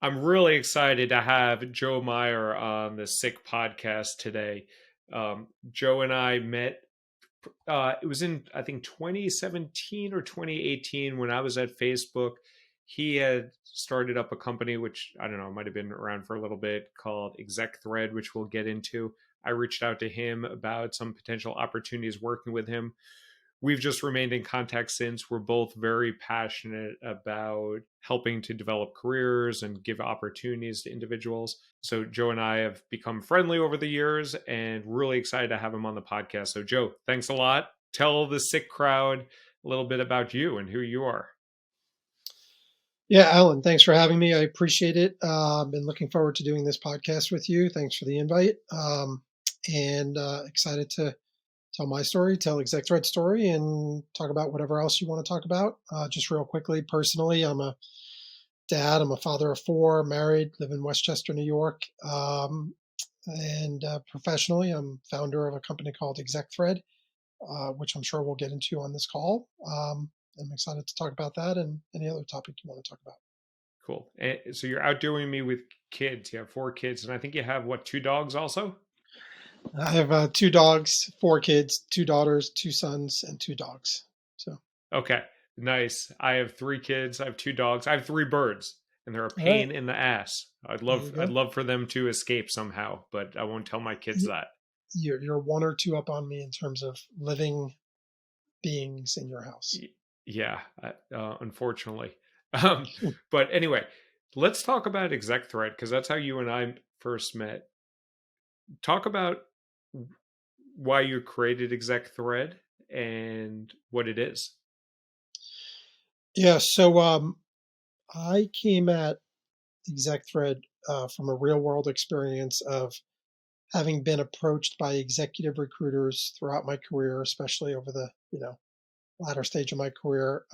I'm really excited to have Joe Meyer on the SYCK Podcast today. Joe and I met, it was in, I think, 2017 or 2018 when I was at Facebook. He had started up a company, which I don't know, might have been around for a little bit, called ExecThread, which we'll get into. I reached out to him about some potential opportunities working with him. We've just remained in contact since. We're both very passionate about helping to develop careers and give opportunities to individuals. So Joe and I have become friendly over the years and really excited to have him on the podcast. So Joe, thanks a lot. Tell the SYCK crowd a little bit about you and who you are. Yeah, Alan, thanks for having me. I appreciate it. I've been looking forward to doing this podcast with you. Thanks for the invite. And excited to tell my story, tell ExecThread's story, and talk about whatever else you want to talk about. Just real quickly, personally, I'm a dad. I'm a father of four, married, live in Westchester, New York. And professionally, I'm founder of a company called ExecThread, which I'm sure we'll get into on this call. I'm excited to talk about that and any other topic you want to talk about. Cool. And so you're outdoing me with kids. You have four kids, and I think you have, what, two dogs also? I have two dogs, four kids, two daughters, two sons, and two dogs. So Okay, nice. I have three kids. I have two dogs. I have three birds, and they're a all right, pain in the ass. there you I'd go. love for them to escape somehow, but I won't tell my kids that. You're one or two up on me in terms of living beings in your house. Yeah, unfortunately. Um, but anyway, let's talk about ExecThread because that's how you and I first met. Talk about why you created ExecThread and what it is. Yeah, so I came at ExecThread from a real world experience of having been approached by executive recruiters throughout my career, especially over the latter stage of my career.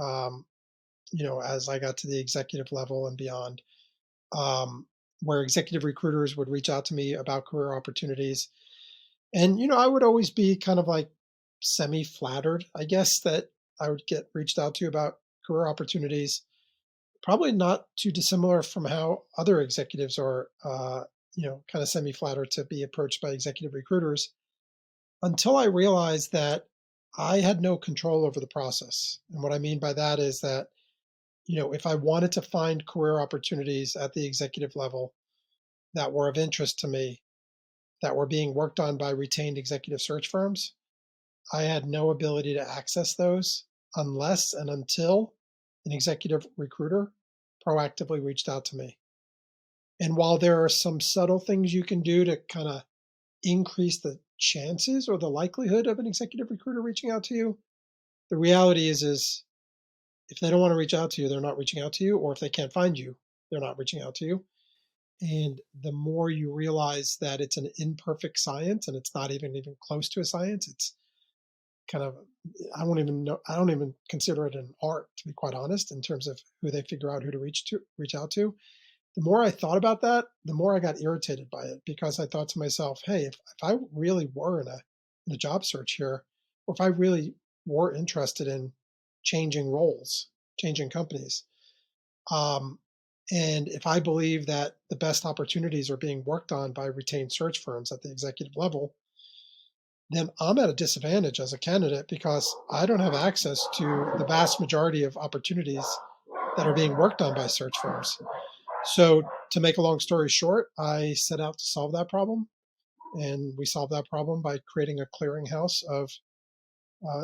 As I got to the executive level and beyond, where executive recruiters would reach out to me about career opportunities. And, I would always be kind of like semi flattered, I guess, that I would get reached out to about career opportunities. Probably not too dissimilar from how other executives are, kind of semi flattered to be approached by executive recruiters until I realized that I had no control over the process. And what I mean by that is that if I wanted to find career opportunities at the executive level that were of interest to me, that were being worked on by retained executive search firms, I had no ability to access those unless and until an executive recruiter proactively reached out to me. And while there are some subtle things you can do to kind of increase the chances or the likelihood of an executive recruiter reaching out to you, the reality is if they don't want to reach out to you, they're not reaching out to you, or if they can't find you, they're not reaching out to you. And the more you realize that it's an imperfect science and it's not even close to a science, it's kind of, I don't even consider it an art, to be quite honest, in terms of who they figure out who to reach out to. The more I thought about that, the more I got irritated by it, because I thought to myself, hey, if I really were in a job search here, or if I really were interested in changing roles, changing companies, and if I believe that the best opportunities are being worked on by retained search firms at the executive level, then I'm at a disadvantage as a candidate because I don't have access to the vast majority of opportunities that are being worked on by search firms. So, to make a long story short, I set out to solve that problem. And we solved that problem by creating a clearinghouse of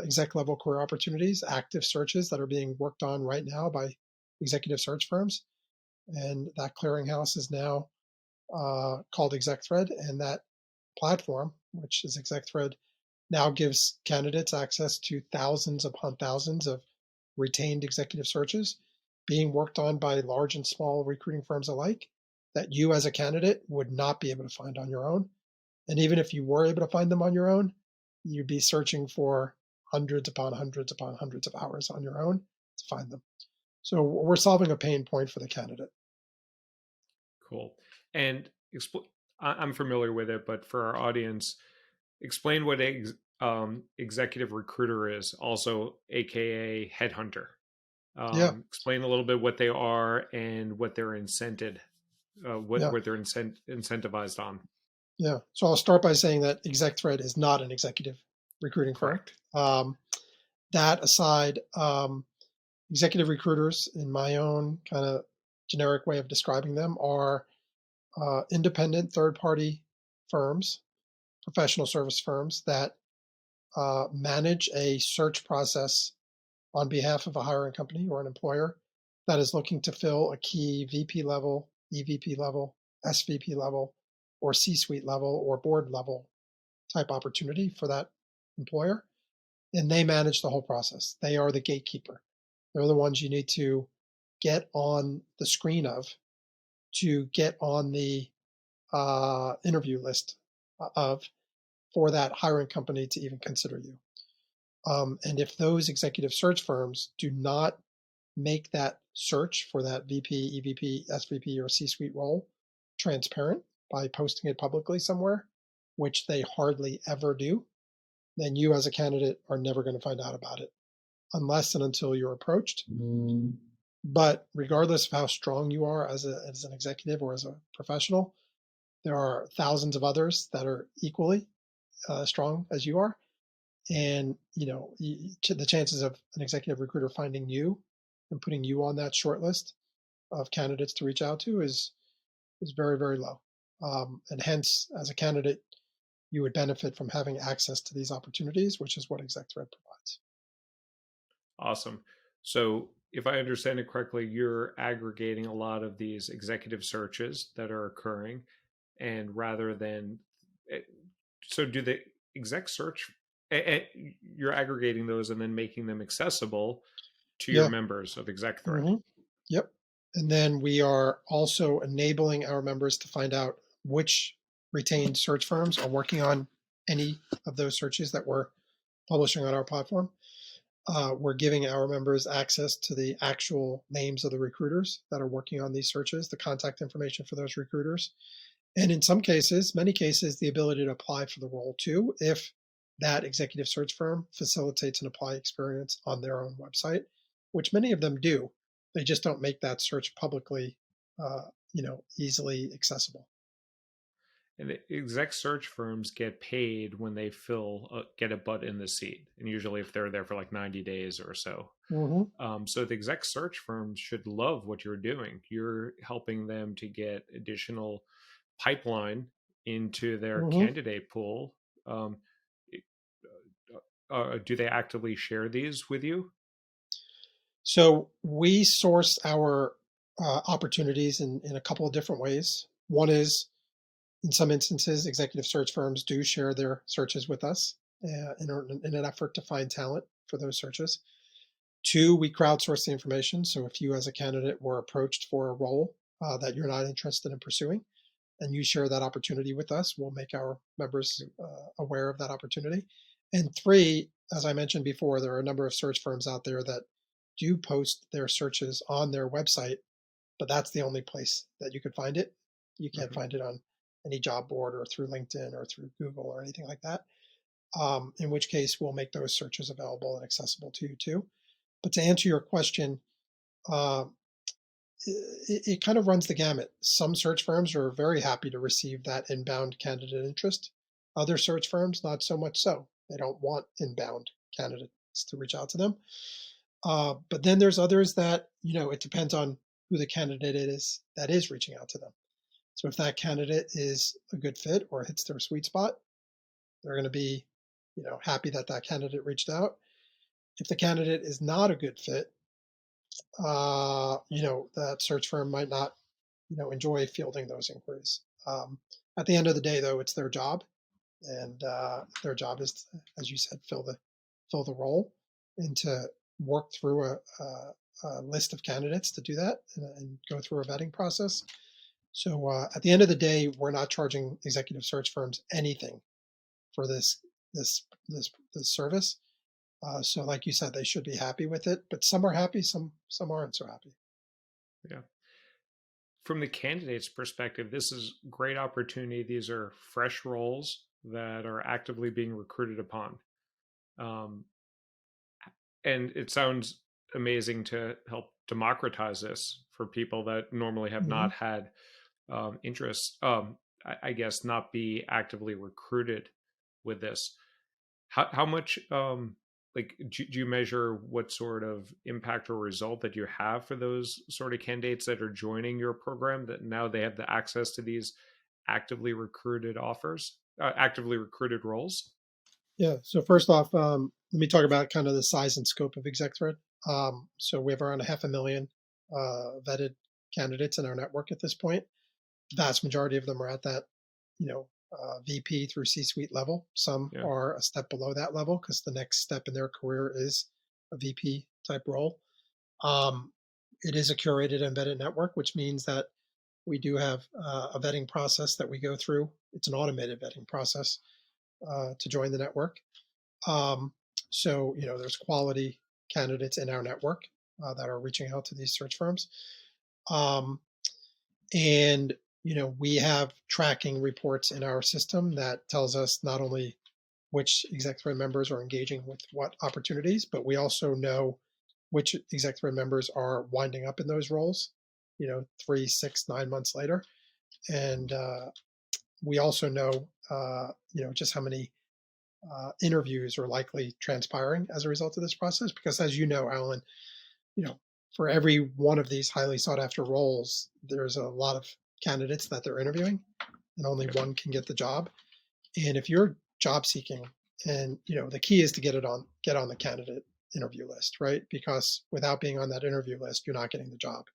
exec level career opportunities, active searches that are being worked on right now by executive search firms. And that clearinghouse is now called ExecThread. And that platform, which is ExecThread, now gives candidates access to thousands upon thousands of retained executive searches being worked on by large and small recruiting firms alike that you as a candidate would not be able to find on your own. And even if you were able to find them on your own, you'd be searching for hundreds upon hundreds upon hundreds of hours on your own to find them. So we're solving a pain point for the candidate. Cool. And I'm familiar with it, but for our audience, explain what executive recruiter is, also AKA headhunter. Yeah. Explain a little bit what they are and what they're incented. Yeah. what they're incentivized on. Yeah. So I'll start by saying that ExecThread is not an executive recruiting firm. Correct. That aside, executive recruiters, in my own kind of generic way of describing them, are independent third party firms, professional service firms that manage a search process on behalf of a hiring company or an employer that is looking to fill a key VP level, EVP level, SVP level, or C suite level or board level type opportunity for that employer. And they manage the whole process. They are the gatekeeper. They're the ones you need to get on the screen of to get on the interview list of for that hiring company to even consider you. And if those executive search firms do not make that search for that VP, EVP, SVP, or C suite role transparent by posting it publicly somewhere, which they hardly ever do, then you as a candidate are never going to find out about it unless and until you're approached. But regardless of how strong you are as an executive or as a professional, there are thousands of others that are equally strong as you are. And, the chances of an executive recruiter finding you and putting you on that short list of candidates to reach out to is very, very low. And hence, as a candidate, you would benefit from having access to these opportunities, which is what ExecThread provides. Awesome. So if I understand it correctly, you're aggregating a lot of these executive searches that are occurring, and rather than, so do the exec search, you're aggregating those and then making them accessible to your Yeah. members of ExecThread. Mm-hmm. Yep. And then we are also enabling our members to find out which retained search firms are working on any of those searches that we're publishing on our platform. We're giving our members access to the actual names of the recruiters that are working on these searches, the contact information for those recruiters, and in some cases, many cases, the ability to apply for the role too, if that executive search firm facilitates an apply experience on their own website, which many of them do. They just don't make that search publicly, easily accessible. And the exec search firms get paid when they get a butt in the seat, and usually if they're there for like 90 days or so. Mm-hmm. So the exec search firms should love what you're doing. You're helping them to get additional pipeline into their Mm-hmm. candidate pool. Um, do they actively share these with you? So we source our opportunities in a couple of different ways. One is, in some instances, executive search firms do share their searches with us in an effort to find talent for those searches. Two, we crowdsource the information. So if you as a candidate were approached for a role that you're not interested in pursuing, and you share that opportunity with us, we'll make our members aware of that opportunity. And three, as I mentioned before, there are a number of search firms out there that do post their searches on their website, but that's the only place that you could find it. You can't find it on any job board or through LinkedIn or through Google or anything like that. In which case, we'll make those searches available and accessible to you too. But to answer your question, uh, it kind of runs the gamut. Some search firms are very happy to receive that inbound candidate interest. Other search firms, not so much so. They don't want inbound candidates to reach out to them. But then there's others that, it depends on who the candidate is that is reaching out to them. So if that candidate is a good fit or hits their sweet spot, they're going to be, happy that that candidate reached out. If the candidate is not a good fit, that search firm might not, enjoy fielding those inquiries. At the end of the day, though, it's their job, and their job is, to, as you said, fill the role, and to work through a list of candidates to do that and go through a vetting process. So at the end of the day, we're not charging executive search firms anything for this service. So, like you said, they should be happy with it, but some are happy, some aren't so happy. Yeah. From the candidate's perspective, this is great opportunity. These are fresh roles that are actively being recruited upon. And it sounds amazing to help democratize this for people that normally have Mm-hmm. not had interests, I guess, not be actively recruited with this. How much like do you measure what sort of impact or result that you have for those sort of candidates that are joining your program, that now they have the access to these actively recruited offers, actively recruited roles? Yeah. So first off, let me talk about kind of the size and scope of ExecThread. So we have around 500,000 vetted candidates in our network at this point. The vast majority of them are at that, VP through C-suite level. Some Yeah. are a step below that level because the next step in their career is a VP type role. Um, it is a curated and vetted network, which means that we do have a vetting process that we go through. It's an automated vetting process to join the network. Um, so, there's quality candidates in our network that are reaching out to these search firms. Um, and, we have tracking reports in our system that tells us not only which ExecThread members are engaging with what opportunities, but we also know which ExecThread members are winding up in those roles, 3, 6, 9 months later. And we also know, just how many interviews are likely transpiring as a result of this process. Because as you know, Alan, you know, for every one of these highly sought after roles, there's a lot of candidates that they're interviewing, and only Yeah. one can get the job. And if you're job seeking, and the key is to get on the candidate interview list, right? Because without being on that interview list, you're not getting the job.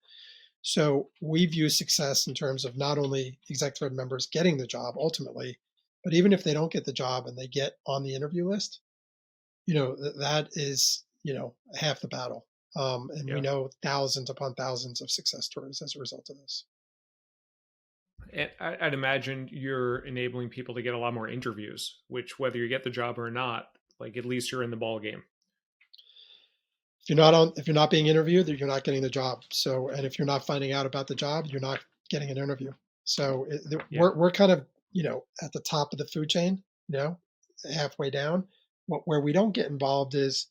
So we view success in terms of not only ExecThread members getting the job ultimately, but even if they don't get the job and they get on the interview list, that is, half the battle. And we Yeah. know thousands upon thousands of success stories as a result of this. And I'd imagine you're enabling people to get a lot more interviews, which, whether you get the job or not, like, at least you're in the ball game. If you're not being interviewed, you're not getting the job. So, and if you're not finding out about the job, you're not getting an interview. So Yeah. we're kind of, at the top of the food chain, halfway down. Where we don't get involved is,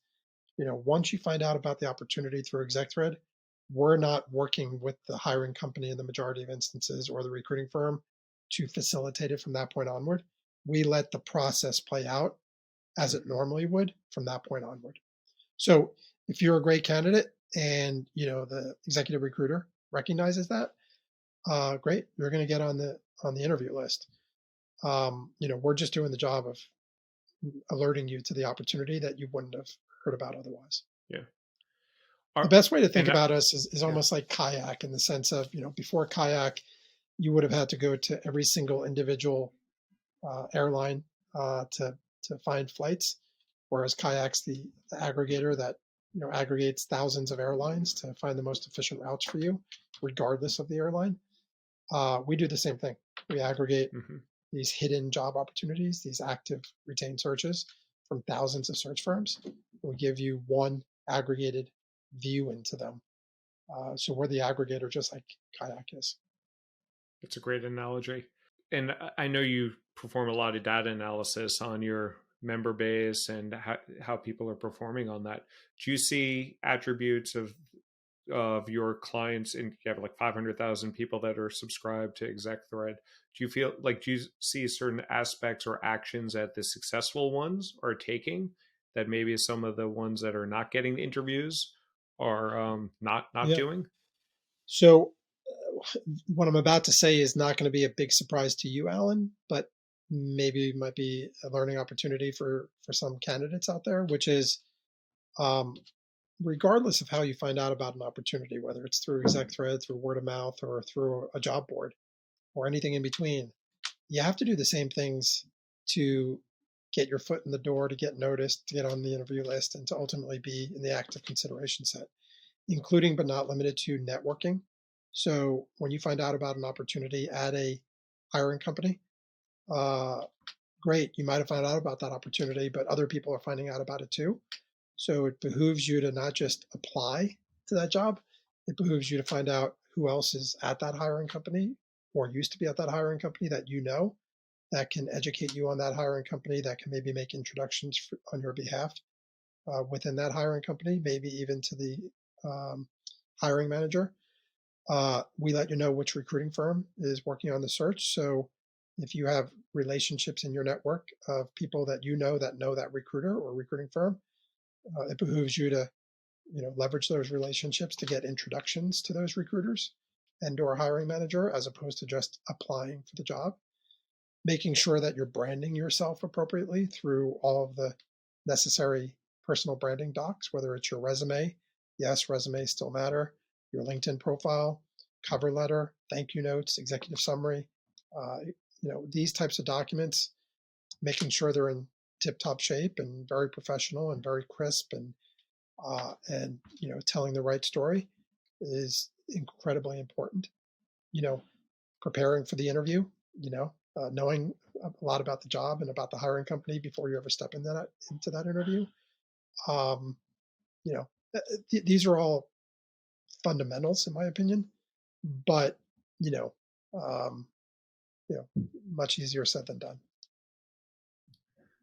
once you find out about the opportunity through ExecThread, we're not working with the hiring company in the majority of instances or the recruiting firm to facilitate it from that point onward. We let the process play out as it Mm-hmm. normally would from that point onward. So if you're a great candidate and the executive recruiter recognizes that, great, you're going to get on the interview list. We're just doing the job of alerting you to the opportunity that you wouldn't have heard about otherwise. Yeah. The best way to think And about us is yeah. almost like kayak, in the sense of, before kayak, you would have had to go to every single individual airline to find flights, whereas kayak's the aggregator that aggregates thousands of airlines to find the most efficient routes for you, regardless of the airline. We do the same thing. We aggregate Mm-hmm. these hidden job opportunities, these active retained searches from thousands of search firms. We give you one aggregated view into them. So we're the aggregator, just like kayak is. It's a great analogy. And I know you perform a lot of data analysis on your member base and how people are performing on that. Do you see attributes of your clients, and you have like 500,000 people that are subscribed to ExecThread? Do you see certain aspects or actions that the successful ones are taking that maybe some of the ones that are not getting interviews are not Yeah. doing? So what I'm about to say is not going to be a big surprise to you, Alan, but maybe it might be a learning opportunity for some candidates out there, which is, um, regardless of how you find out about an opportunity, whether it's through ExecThread, through word of mouth, or through a job board, or anything in between, you have to do the same things to get your foot in the door, to get noticed, to get on the interview list, and to ultimately be in the active consideration set, including but not limited to networking. So when you find out about an opportunity at a hiring company, uh, great, you might have found out about that opportunity, but other people are finding out about it too. So it behooves you to not just apply to that job, it behooves you to find out who else is at that hiring company or used to be at that hiring company that that can educate you on that hiring company, that can maybe make introductions on your behalf within that hiring company, maybe even to the hiring manager. We let you know which recruiting firm is working on the search. So if you have relationships in your network of people that know that recruiter or recruiting firm, it behooves you to leverage those relationships to get introductions to those recruiters and or hiring manager, as opposed to just applying for the job. Making sure that you're branding yourself appropriately through all of the necessary personal branding docs, whether it's your resume. Yes, resumes still matter. Your LinkedIn profile, cover letter, thank you notes, executive summary. These types of documents, making sure they're in tip-top shape and very professional and very crisp, and telling the right story is incredibly important. Preparing for the interview, knowing a lot about the job and about the hiring company before you ever step into that interview. Um, these are all fundamentals, in my opinion, but you know, um, much easier said than done.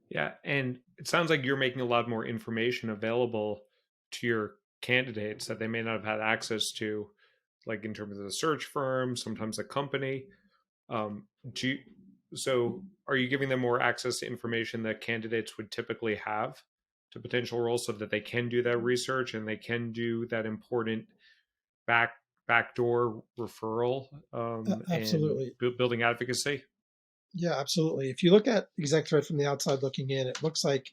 Yeah, and it sounds like you're making a lot more information available to your candidates that they may not have had access to, like in terms of the search firm, sometimes the company. Do you, so are you giving them more access to information that candidates would typically have to potential roles so that they can do that research and they can do that important backdoor referral and Absolutely. building advocacy? Yeah, absolutely. If you look at ExecThread from the outside looking in, it looks like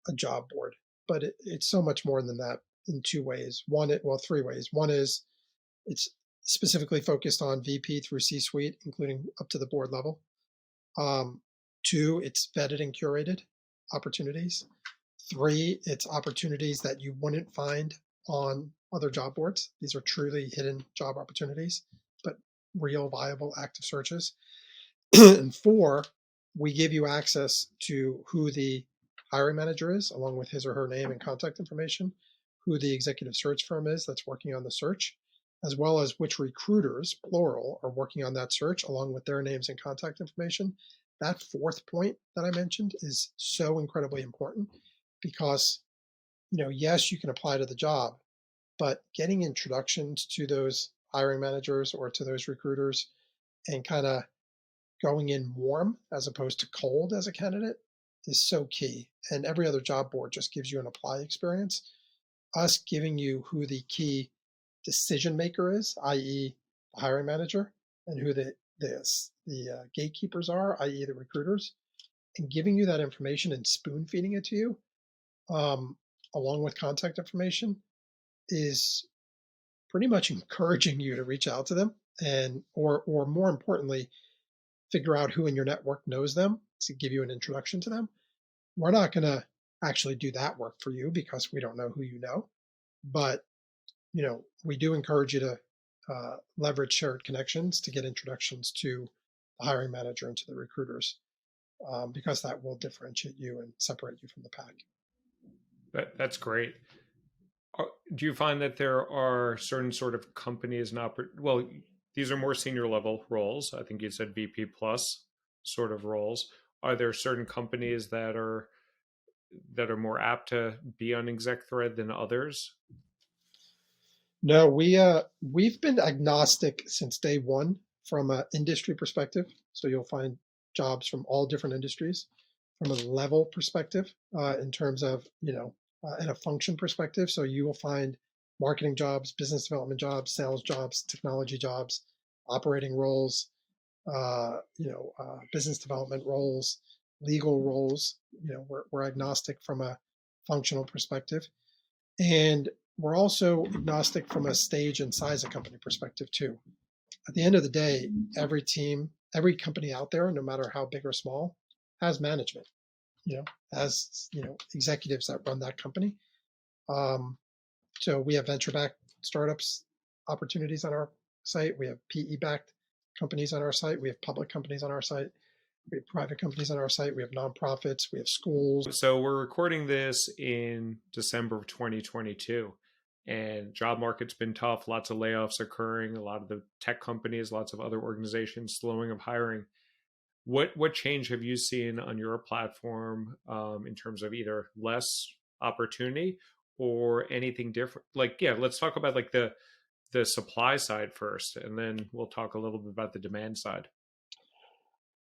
a job board, but it's so much more than that in two ways. Three ways. One is it's specifically focused on VP through C-suite, including up to the board level. Two, it's vetted and curated opportunities. Three, it's opportunities that you wouldn't find on other job boards. These are truly hidden job opportunities, but real, viable, active searches. And four, we give you access to who the hiring manager is, along with his or her name and contact information, who the executive search firm is that's working on the search, as well as which recruiters, plural, are working on that search, along with their names and contact information. That fourth point that I mentioned is so incredibly important because, yes, you can apply to the job, but getting introductions to those hiring managers or to those recruiters and kind of going in warm as opposed to cold as a candidate is so key. And every other job board just gives you an apply experience. Us giving you who the key decision maker is, i.e., the hiring manager, and who the gatekeepers are, i.e., the recruiters, and giving you that information and spoon feeding it to you, along with contact information, is pretty much encouraging you to reach out to them, and or more importantly, figure out who in your network knows them to give you an introduction to them. We're not going to actually do that work for you because we don't know who you know, but we do encourage you to leverage shared connections to get introductions to the hiring manager and to the recruiters, because that will differentiate you and separate you from the pack. That's great. Do you find that there are certain sort of companies well, these are more senior level roles. I think you said VP plus sort of roles. Are there certain companies that are more apt to be on ExecThread than others? No, we've been agnostic since day one from an industry perspective. So you'll find jobs from all different industries. From a level perspective, in terms of and a function perspective. So you will find marketing jobs, business development jobs, sales jobs, technology jobs, operating roles, business development roles, legal roles. We're agnostic from a functional perspective. And we're also agnostic from a stage and size of company perspective too. At the end of the day, every team, every company out there, no matter how big or small, has management, has executives that run that company. So we have venture-backed startups opportunities on our site. We have PE-backed companies on our site. We have public companies on our site. We have private companies on our site. We have nonprofits. We have schools. So we're recording this in December of 2022, and job market's been tough. Lots of layoffs occurring. A lot of the tech companies, lots of other organizations slowing of hiring. What change have you seen on your platform in terms of either less opportunity or anything different? Like, yeah, let's talk about like the the supply side first, and then we'll talk a little bit about the demand side.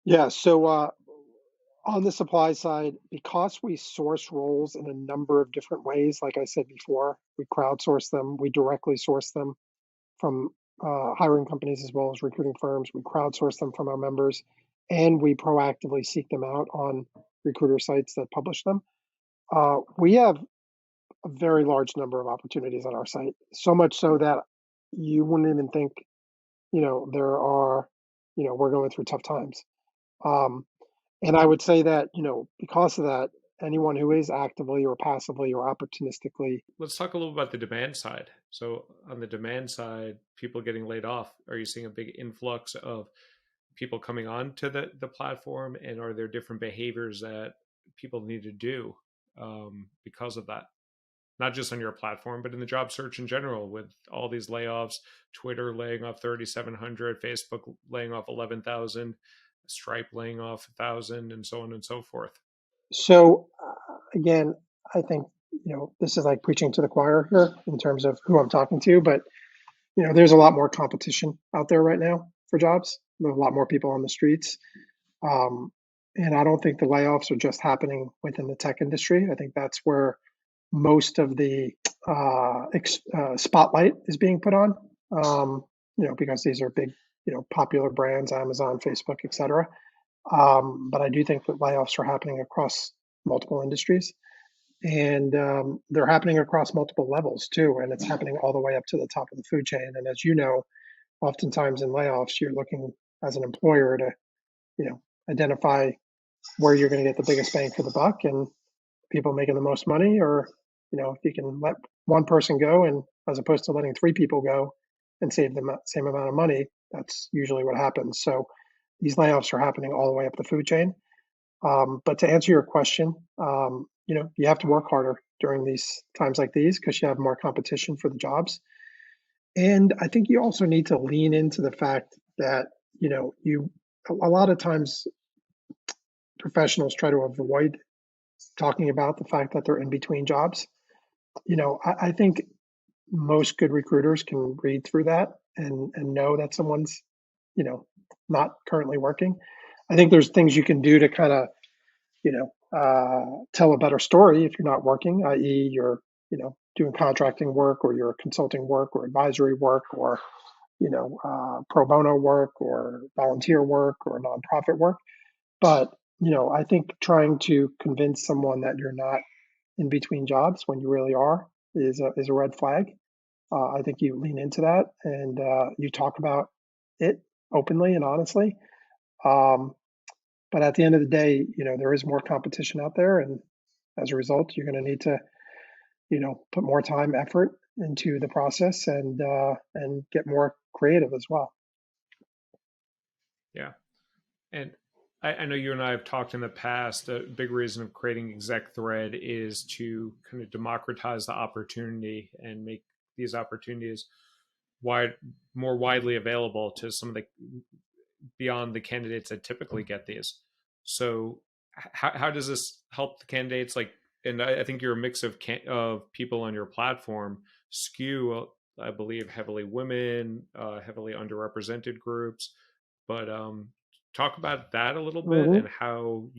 Yeah. So on the supply side, because we source roles in a number of different ways, like I said before, we crowdsource them, we directly source them from hiring companies as well as recruiting firms. We crowdsource them from our members, and we proactively seek them out on recruiter sites that publish them. We have a very large number of opportunities on our site, so much so that you wouldn't even think, there are, we're going through tough times. Um, and I would say that, because of that, anyone who is actively or passively or opportunistically. Let's talk a little about the demand side. So on the demand side, people getting laid off, are you seeing a big influx of people coming on to the platform, and are there different behaviors that people need to do because of that? Not just on your platform, but in the job search in general, with all these layoffs, Twitter laying off 3,700, Facebook laying off 11,000, Stripe laying off 1,000, and so on and so forth. So again, I think, this is like preaching to the choir here in terms of who I'm talking to, but there's a lot more competition out there right now for jobs. There's a lot more people on the streets. And I don't think the layoffs are just happening within the tech industry. I think that's where most of the spotlight is being put on, because these are big, popular brands, Amazon, Facebook, et cetera. But I do think that layoffs are happening across multiple industries, and they're happening across multiple levels too. And it's happening all the way up to the top of the food chain. And as you know, oftentimes in layoffs, you're looking as an employer to, identify where you're going to get the biggest bang for the buck and people making the most money, or, if you can let one person go and as opposed to letting three people go and save the same amount of money, that's usually what happens. So these layoffs are happening all the way up the food chain. But to answer your question, you have to work harder during these times like these because you have more competition for the jobs. And I think you also need to lean into the fact that, a lot of times professionals try to avoid talking about the fact that they're in between jobs. I think most good recruiters can read through that and know that someone's, not currently working. I think there's things you can do to kind of, tell a better story if you're not working, i.e. you're, doing contracting work or you're consulting work or advisory work or, pro bono work or volunteer work or nonprofit work. But, I think trying to convince someone that you're not in between jobs when you really are is a red flag. I think you lean into that and you talk about it openly and honestly. Um, but at the end of the day, there is more competition out there, and as a result, you're going to need to, put more time, effort into the process and get more creative as well. Yeah. And I know you and I have talked in the past. A big reason of creating ExecThread is to kind of democratize the opportunity and make these opportunities more widely available to some of the beyond the candidates that typically get these. So, how does this help the candidates? Like, and I think you're a mix of people on your platform skew, I believe, heavily women, heavily underrepresented groups, but talk about that a little bit Mm-hmm. and how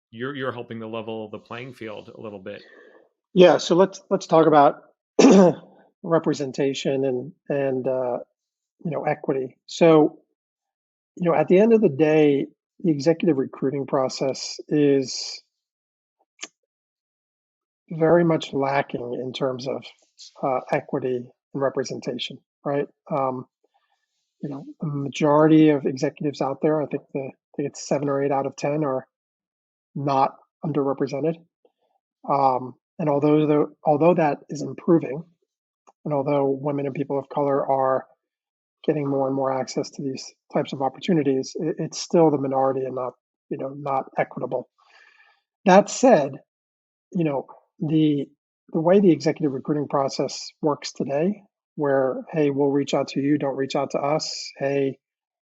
you're helping to level the playing field a little bit. Yeah, so let's talk about representation and equity. So at the end of the day, the executive recruiting process is very much lacking in terms of equity and representation, right? The majority of executives out there, I think it's 7 or 8 out of 10 are not underrepresented. And although that is improving, and although women and people of color are getting more and more access to these types of opportunities, it's still the minority and not equitable. That said, the way the executive recruiting process works today, where, hey, we'll reach out to you, don't reach out to us. Hey,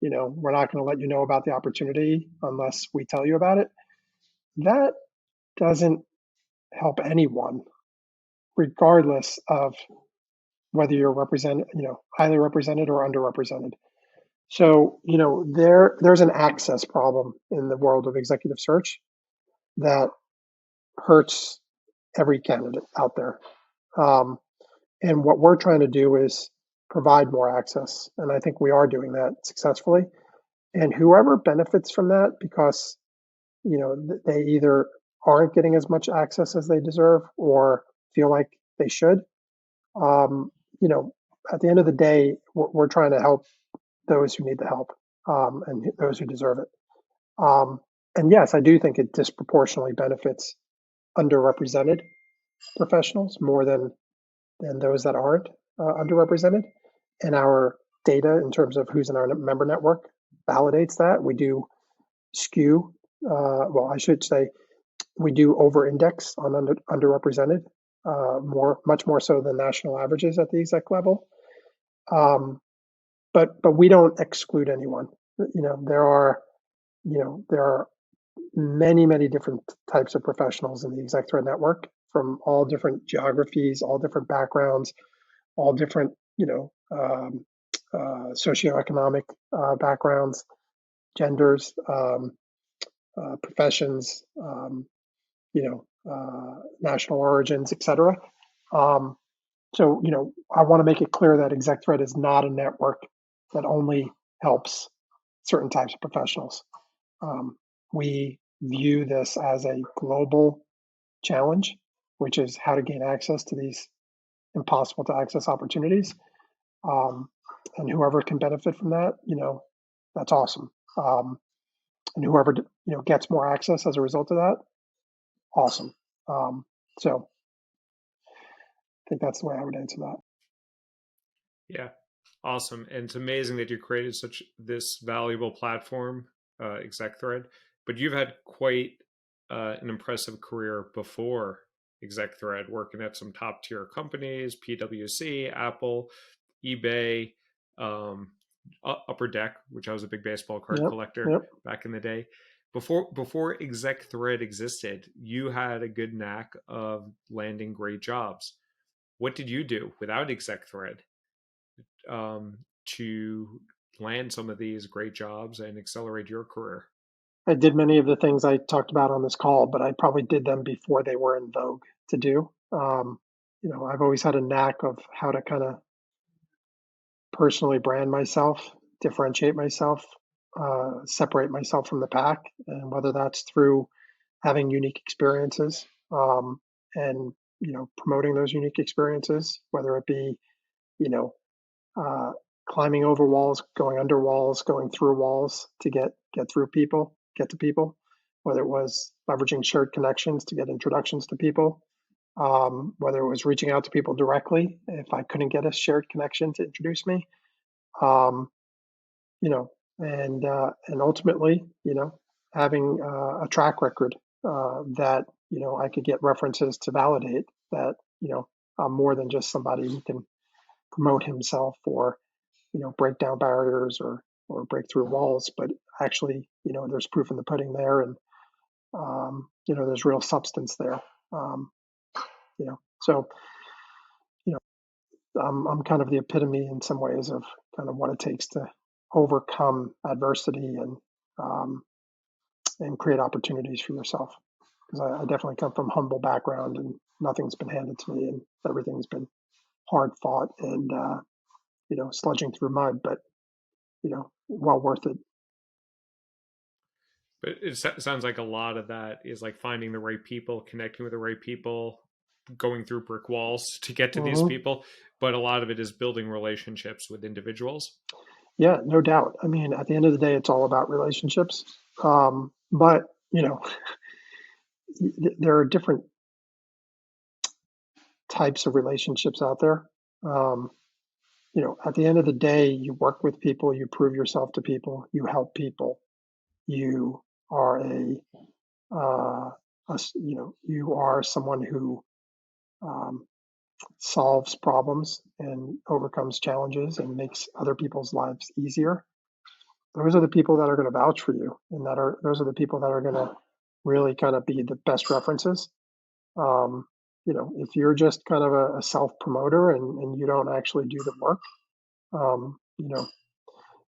we're not going to let you know about the opportunity unless we tell you about it. That doesn't help anyone, regardless of whether you're represented, highly represented or underrepresented. So, there's an access problem in the world of executive search that hurts every candidate out there. And what we're trying to do is provide more access. And I think we are doing that successfully. And whoever benefits from that, because, they either aren't getting as much access as they deserve or feel like they should, um, at the end of the day, we're trying to help those who need the help, and those who deserve it. And yes, I do think it disproportionately benefits underrepresented professionals more than those that aren't underrepresented. And our data in terms of who's in our member network validates that. We do skew, I should say, we do over-index on underrepresented, much more so than national averages at the exec level. But we don't exclude anyone. There are many different types of professionals in the ExecThread network from all different geographies, all different backgrounds, all different, socioeconomic backgrounds, genders, professions, national origins, etc. Um, so, I want to make it clear that ExecThread is not a network that only helps certain types of professionals. We view this as a global challenge, which is how to gain access to these impossible to access opportunities. And whoever can benefit from that, that's awesome. And whoever gets more access as a result of that, awesome. So I think that's the way I would answer that. Yeah, awesome. And it's amazing that you created such this valuable platform, ExecThread. But you've had quite an impressive career before ExecThread, working at some top tier companies, PwC, Apple, eBay, Upper Deck, which I was a big baseball card collector back in the day. Before ExecThread existed, you had a good knack of landing great jobs. What did you do without ExecThread to land some of these great jobs and accelerate your career? I did many of the things I talked about on this call, but I probably did them before they were in vogue to do. I've always had a knack of how to kind of personally brand myself, differentiate myself, separate myself from the pack, and whether that's through having unique experiences, and promoting those unique experiences, whether it be uh, climbing over walls, going under walls, going through walls to get to people, whether it was leveraging shared connections to get introductions to people, whether it was reaching out to people directly if I couldn't get a shared connection to introduce me, um, and ultimately, having a track record that I could get references to validate that I'm more than just somebody who can promote himself or break down barriers or break through walls, but actually there's proof in the pudding there, and there's real substance there. So I'm kind of the epitome in some ways of kind of what it takes to overcome adversity um, and create opportunities for yourself. Because I definitely come from humble background and nothing's been handed to me and everything's been hard fought and sludging through mud, but well worth it. But it sounds like a lot of that is like finding the right people, connecting with the right people, going through brick walls to get to these people. But a lot of it is building relationships with individuals. Yeah, no doubt. I mean, at the end of the day, it's all about relationships. But there are different types of relationships out there. At the end of the day, you work with people, you prove yourself to people, you help people. You are you are someone who solves problems and overcomes challenges and makes other people's lives easier. Those are the people that are going to vouch for you, and those are the people that are going to really kind of be the best references. if you're just kind of a self-promoter and you don't actually do the work, you know,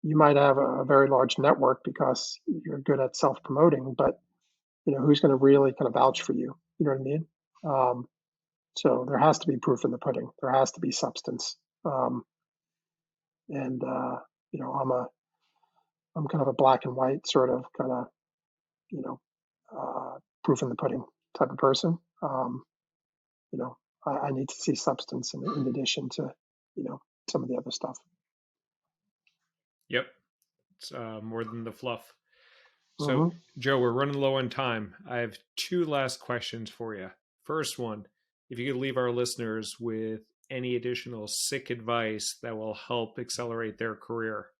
you might have a very large network because you're good at self-promoting, but who's going to really kind of vouch for you? You know what I mean? Um, so there has to be proof in the pudding. There has to be substance. And I'm kind of a black and white sort of kind of you know proof in the pudding type of person. You know, I need to see substance in addition to some of the other stuff. Yep. It's more than the fluff. So, Hmm. Joe, we're running low on time. I have two last questions for you. First one, if you could leave our listeners with any additional SYCK advice that will help accelerate their career,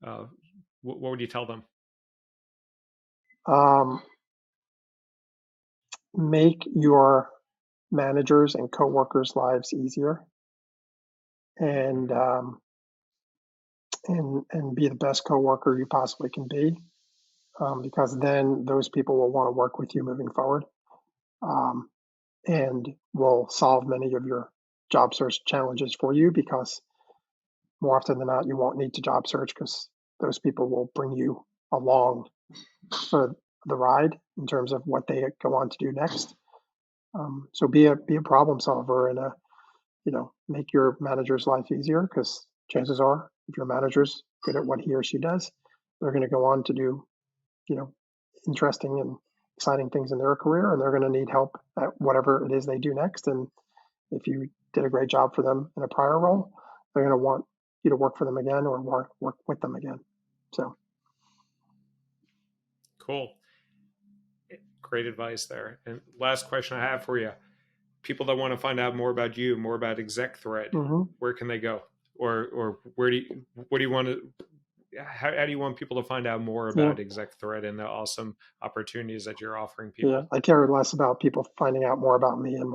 what would you tell them? Make your managers and coworkers' lives easier, and and be the best coworker you possibly can be, because then those people will want to work with you moving forward, um, and will solve many of your job search challenges for you, because more often than not you won't need to job search because those people will bring you along for the ride in terms of what they go on to do next. So be a problem solver and make your manager's life easier, because chances are if your manager's good at what he or she does, they're going to go on to do you know interesting and exciting things in their career, and they're going to need help at whatever it is they do next. And if you did a great job for them in a prior role, they're going to want you to work for them again or work with them again. So Cool. Great advice there. And last question I have for you. People that want to find out more about you, more about ExecThread, where can they go? Or what do you want to, how do you want people to find out more about ExecThread and the awesome opportunities that you're offering people? Yeah, I care less about people finding out more about me, and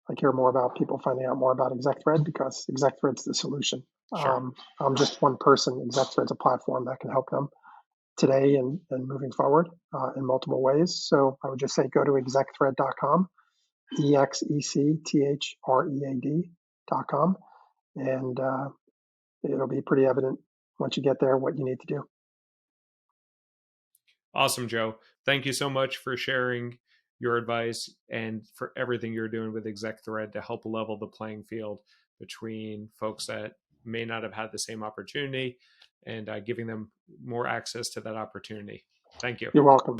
I care more about people finding out more about ExecThread, because ExecThread's the solution. Sure. I'm just one person. ExecThread's a platform that can help them today and moving forward in multiple ways. So I would just say go to execthread.com, ExecThread.com, and it'll be pretty evident once you get there what you need to do. Awesome, Joe. Thank you so much for sharing your advice and for everything you're doing with ExecThread to help level the playing field between folks that may not have had the same opportunity and giving them more access to that opportunity. Thank you. You're welcome.